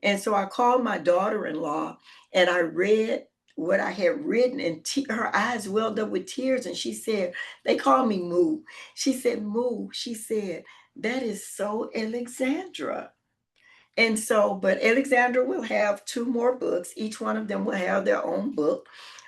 And so I called my daughter-in-law and I read what I had written, and her eyes welled up with tears. And she said, they call me Moo. She said, Moo, she said, that is so Alexandra. And so, but Alexandra will have 2 more books. Each one of them will have their own book,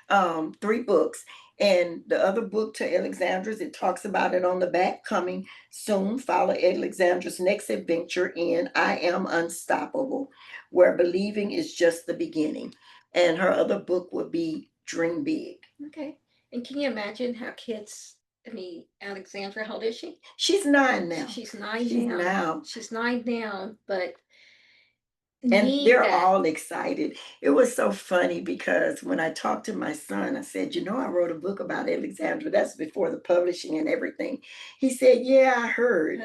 3 books. And the other book to Alexandra's, it talks about it on the back, coming soon. Follow Alexandra's next adventure in I Am Unstoppable, where believing is just the beginning. And her other book would be Dream Big. Okay. And can you imagine how kids, I mean, Alexandra, how old is she? She's 9 now. She's 9 now. She's 9 now, but and they're all excited. It was so funny because when I talked to my son, I said, you know, I wrote a book about Alexandra. That's before the publishing and everything. He said, yeah, I heard.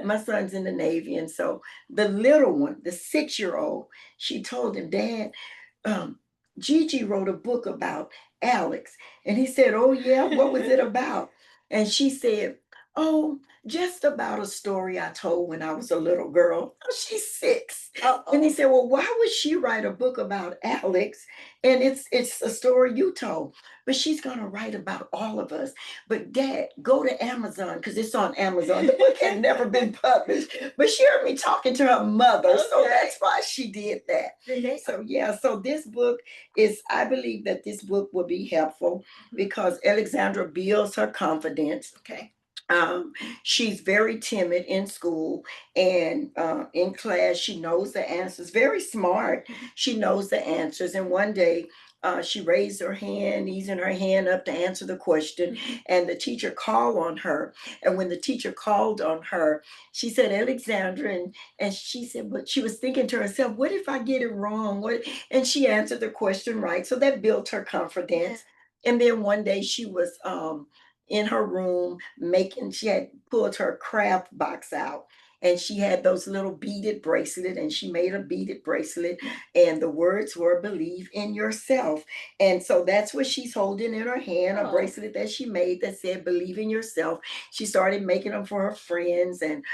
My son's in the Navy. And so the little one, the 6-year-old, she told him, Dad, Gigi wrote a book about Alex. And he said, oh, yeah, what was it about? And she said, oh, just about a story I told when I was a little girl. Oh, she's 6. And he said, well, why would she write a book about Alex? And it's a story you told. But she's going to write about all of us. But Dad, go to Amazon because it's on Amazon. The book had never been published. But she heard me talking to her mother. Okay. So that's why she did that. So yeah, so this book is, I believe that this book will be helpful because Alexandra builds her confidence. Okay. Um, she's very timid in school and in class. She knows the answers, very smart. She knows the answers. And one day, she raised her hand, easing her hand up to answer the question, and the teacher called on her. And when the teacher called on her, she said, Alexandra, and she said, but she was thinking to herself, what if I get it wrong? What? And she answered the question right. So that built her confidence. And then one day she was in her room making, she had pulled her craft box out and she had those little beaded bracelet and she made a beaded bracelet and the words were believe in yourself. And so that's what she's holding in her hand, a bracelet that she made that said believe in yourself. She started making them for her friends, and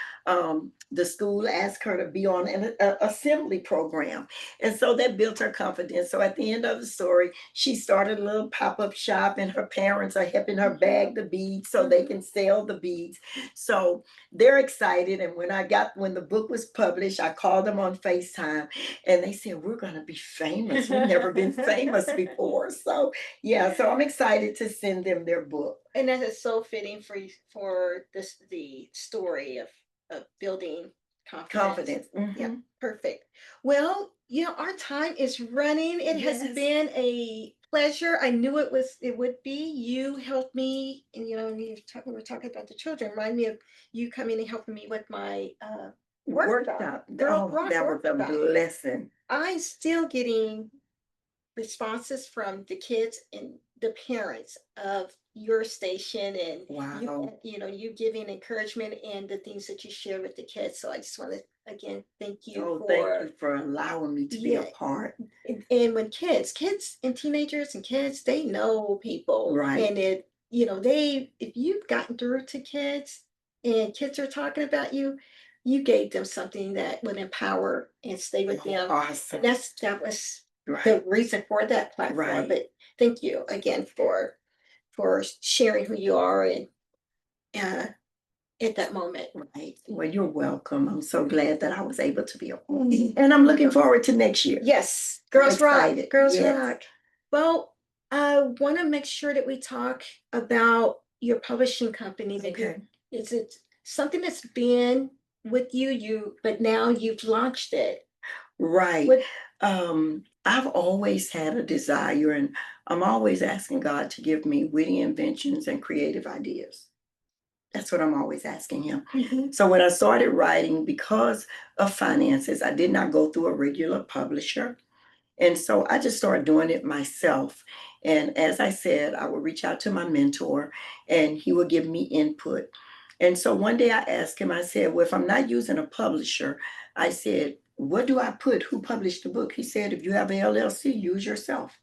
the school asked her to be on an assembly program. And so that built her confidence. So at the end of the story, she started a little pop-up shop and her parents are helping her bag the beads so they can sell the beads. So they're excited. And when the book was published, I called them on FaceTime and they said, we're going to be famous. We've never been famous before. So yeah, so I'm excited to send them their book. And that is so fitting for this the story of building confidence. Yeah, perfect. Well, our time is running. It has Yes. been a pleasure. I knew it would be. You helped me, and we were talking about the children. Remind me of you coming and helping me with my Workshop. Girl Oh, that was a workshop. blessing. I'm still getting responses from the kids and the parents of your station, and Wow. you giving encouragement and the things that you share with the kids. So I just want to again thank you Oh, for thank you for allowing me to be a part. and when kids and teenagers and kids, they know people, Right. and they if you've gotten through to kids and kids are talking about you, you gave them something that would empower and stay with them. Awesome. And that was the Right. reason for that platform. Right. But thank you again for sharing who you are and uh, at that moment. Right. Well, you're welcome. I'm so glad that I was able to be a part. And I'm looking forward to next year. Yes, I'm girls rock, excited. girls Yes. rock. Well, I want to make sure that we talk about your publishing company. Okay. Is it something that's been with you, but now you've launched it? Right. What? I've always had a desire, and I'm always asking God to give me witty inventions and creative ideas. That's what I'm always asking Him. So when I started writing, because of finances, I did not go through a regular publisher. And so I just started doing it myself. And as I said, I would reach out to my mentor and he would give me input. And so one day I asked him, I said, well, if I'm not using a publisher, I said, what do I put? Who published the book? He said, if you have an LLC, use yourself.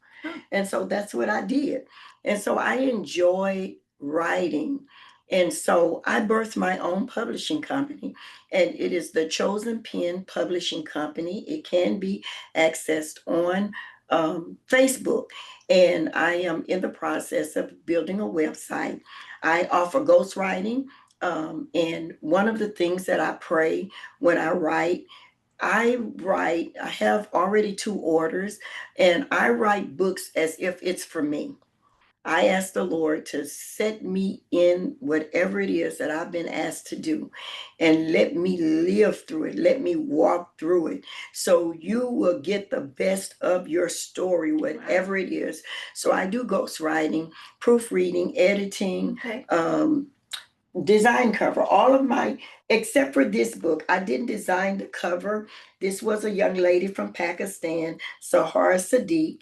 And so that's what I did. And so I enjoy writing. And so I birthed my own publishing company, and it is the Chozen Pen Publishing Company. It can be accessed on Facebook. And I am in the process of building a website. I offer ghostwriting. And one of the things that I pray when I have already 2 orders, and I write books as if it's for me. I ask the Lord to set me in whatever it is that I've been asked to do and let me live through it. Let me walk through it. So you will get the best of your story, whatever it is. So I do ghostwriting, proofreading, editing, design cover. All of my, except for this book, I didn't design the cover. This was a young lady from Pakistan, Sahara Sadiq.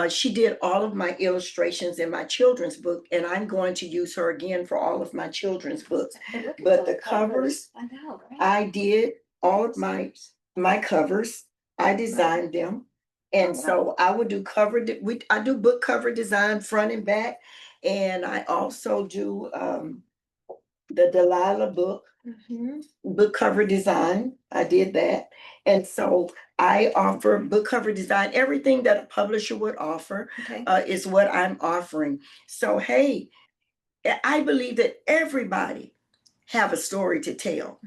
She did all of my illustrations in my children's book, and I'm going to use her again for all of my children's books. But the covers, I know, right? I did all of my covers. I designed them. And so I would do I do book cover design front and back. And I also do the Delilah book cover design. I did that. And so I offer book cover design. Everything that a publisher would offer is what I'm offering. So, hey, I believe that everybody have a story to tell.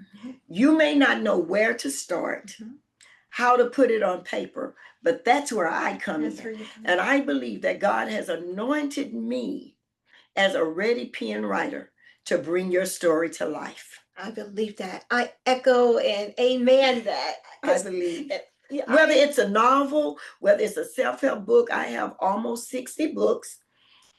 You may not know where to start, how to put it on paper, but that's where I come in. And I believe that God has anointed me as a ready pen writer to bring your story to life. I believe that. I echo and amen that. I believe. Yeah, Whether it's a novel, whether it's a self-help book, I have almost 60 books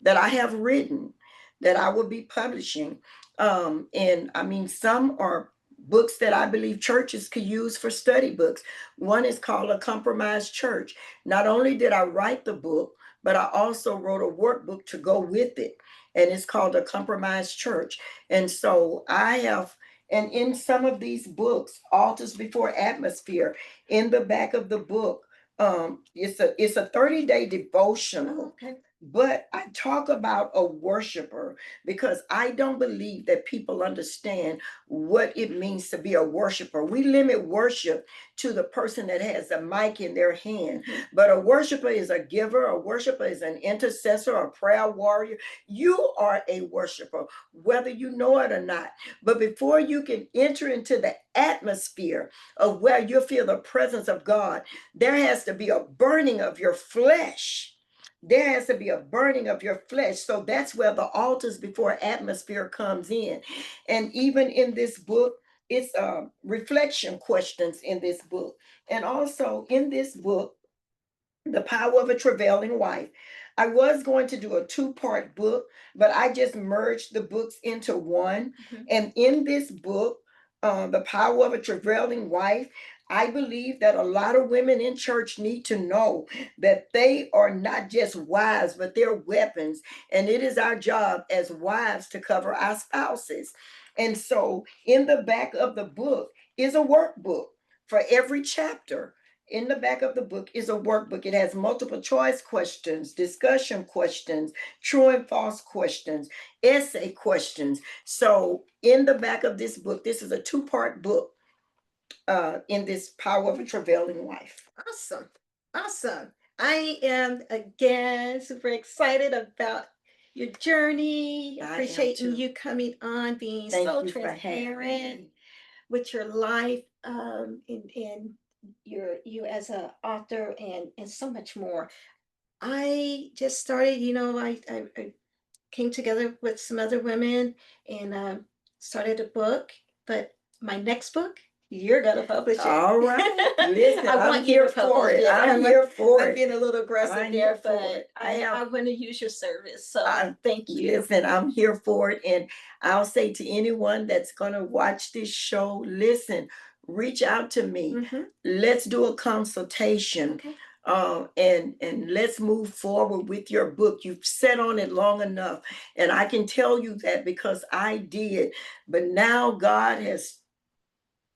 that I have written that I will be publishing. And I mean, some are books that I believe churches could use for study books. One is called A Compromised Church. Not only did I write the book, but I also wrote a workbook to go with it. And it's called A Compromised Church. And so I have, and in some of these books, Altars Before Atmosphere, in the back of the book, it's a 30-day devotional. okay. But I talk about a worshiper because I don't believe that people understand what it means to be a worshiper. We limit worship to the person that has a mic in their hand, but a worshiper is a giver, a worshiper is an intercessor, a prayer warrior. You are a worshiper, whether you know it or not. But before you can enter into the atmosphere of where you feel the presence of God, there has to be a burning of your flesh. There has to be a burning of your flesh. So that's where the altars before atmosphere comes in. And even in this book, it's reflection questions in this book. And also in this book, The Power of a Travailing Wife. I was going to do a two-part book, but I just merged the books into one. And in this book, The Power of a Travailing Wife, I believe that a lot of women in church need to know that they are not just wives, but they're weapons. And it is our job as wives to cover our spouses. And so in the back of the book is a workbook for every chapter. In the back of the book is a workbook. It has multiple choice questions, discussion questions, true and false questions, essay questions. So in the back of this book, this is a two-part book in this Power of a Travailing Wife. Awesome. Awesome. I am again super excited about your journey. I am Appreciating too. you coming on, being Thank so you for having transparent me. with your life, and you as an author and so much more. I just started, I came together with some other women and started a book, but my next book, you're gonna publish it. All right. Listen, I I'm want you here to for publish it. it. I'm here for I'm it. being a little aggressive I'm there, here for but it. I want to use your service. So I thank you. listen, I'm here for it. And I'll say to anyone that's going to watch this show, listen, reach out to me. Mhm. Let's do a consultation. Okay. And let's move forward with your book. You've sat on it long enough. And I can tell you that because I did. But now God has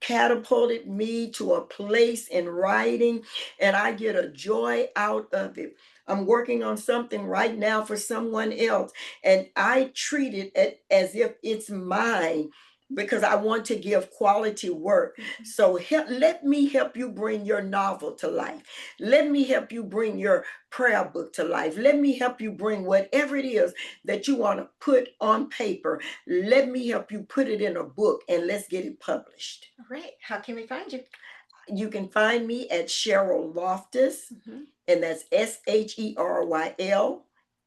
catapulted me to a place in writing, and I get a joy out of it. I'm working on something right now for someone else, and I treat it as if it's mine because I want to give quality work. So let me help you bring your novel to life. Let me help you bring your prayer book to life. Let me help you bring whatever it is that you want to put on paper. Let me help you put it in a book and let's get it published. All right. How can we find you? You can find me at Sheryl Loftis, and that's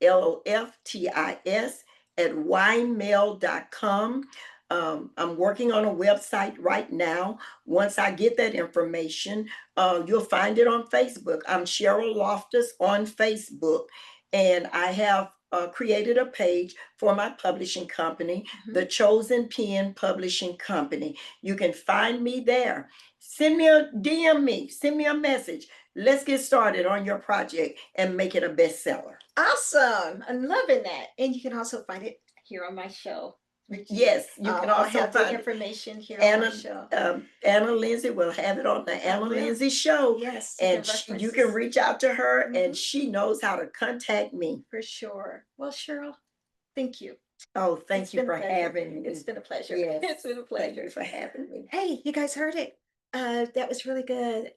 SHERYLLOFTIS at winemail.com. I'm working on a website right now. Once I get that information, you'll find it on Facebook. I'm Sheryl Loftis on Facebook, and I have created a page for my publishing company, the Chozen Pen Publishing Company. You can find me there. Send me a DM me, send me a message. Let's get started on your project and make it a bestseller. Awesome. I'm loving that. And you can also find it here on my show. Yes, you can I'll also have the find information here on my show. Anna Lindsay will have it on the Anna will. Lindsay show. Yes, And you can reach out to her and she knows how to contact me. for sure. Well, Sheryl, thank you. Oh, It's thank you been a for pleasure. having me. It's been a pleasure. Yes. It's been a Thank pleasure. you for having me. Hey, you guys heard it. That was really good.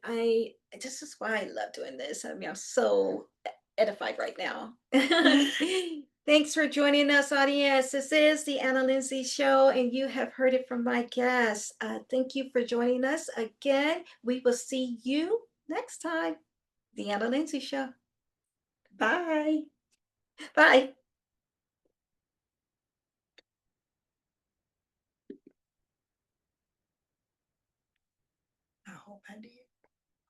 This is why I love doing this. I mean, I'm so edified right now. Thanks for joining us, audience. This is the Anna Lindsay Show, and you have heard it from my guests. Thank you for joining us again. We will see you next time. The Anna Lindsay Show. Bye. Bye. hope I did.